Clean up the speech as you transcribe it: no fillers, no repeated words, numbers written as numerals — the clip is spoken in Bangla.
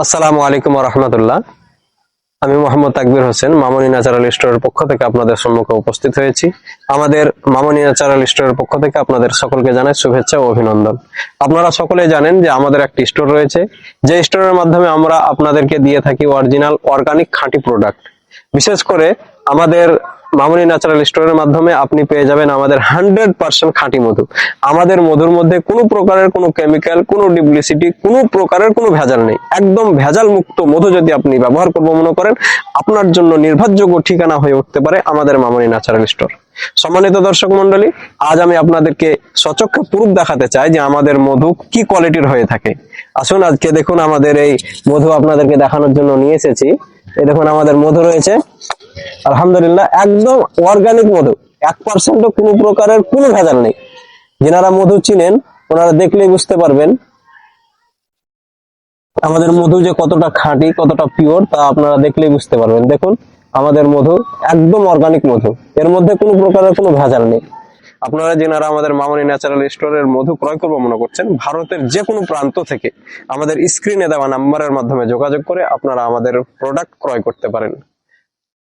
আসসালামু আলাইকুম ওয়া রাহমাতুল্লাহ। আমি মোহাম্মদ তাকবীর হোসেন মামুনি ন্যাচারাল স্টোরের পক্ষ থেকে আপনাদের সম্মুখে উপস্থিত হয়েছি। আমাদের মামুনি ন্যাচারাল স্টোরের পক্ষ থেকে আপনাদের সকলকে জানাই শুভেচ্ছা ও অভিনন্দন। আপনারা সকলেই জানেন যে আমাদের একটি স্টোর রয়েছে, যে স্টোরের মাধ্যমে আমরা আপনাদেরকে দিয়ে থাকি অরিজিনাল অর্গানিক খাঁটি প্রোডাক্ট। বিশেষ করে আমাদের মামুনি ন্যাচারাল স্টোরের মাধ্যমে আপনি পেয়ে যাবেন আমাদের 100% খাঁটি মধু। আমাদের মধুর মধ্যে কোনো প্রকারের কোনো কেমিক্যাল, কোনো ডুপ্লিসিটি, কোনো প্রকারের কোনো ভেজাল নেই। একদম ভেজাল মুক্ত মধু যদি আপনি ব্যবহার করবো মনে করেন, আপনার জন্য নির্ভরযোগ্য ঠিকানা হয়ে উঠতে পারে আমাদের মামুনি ন্যাচারাল স্টোর। সম্মানিত দর্শক মন্ডলী, আজ আমি আপনাদেরকে সচক্ষে প্রুফ দেখাতে চাই যে আমাদের মধু কি কোয়ালিটির হয়ে থাকে। আসুন আজকে দেখুন আমাদের এই মধু আপনাদেরকে দেখানোর জন্য নিয়ে এসেছি। এই দেখুন আমাদের মধু রয়েছে, আলহামদুলিল্লাহ একদম অর্গানিক মধু, 1% কোনো প্রকারের কোনো ভেজাল নেই। যারা মধু চিনেন ওনারা দেখলেই বুঝতে পারবেন আমাদের মধু যে কতটা খাঁটি, কতটা পিওর, তা আপনারা দেখলেই বুঝতে পারবেন। দেখুন আমাদের মধু একদম অর্গানিক মধু, এর মধ্যে কোনো প্রকারের কোনো ভেজাল নেই। আপনারা যারা আমাদের মামুনি ন্যাচারাল স্টোরের মধু ক্রয় করবো মনে করছেন, ভারতের যে কোনো প্রান্ত থেকে আমাদের স্ক্রিনে দেওয়া নাম্বারের মাধ্যমে যোগাযোগ করে আপনারা আমাদের প্রোডাক্ট ক্রয় করতে পারেন।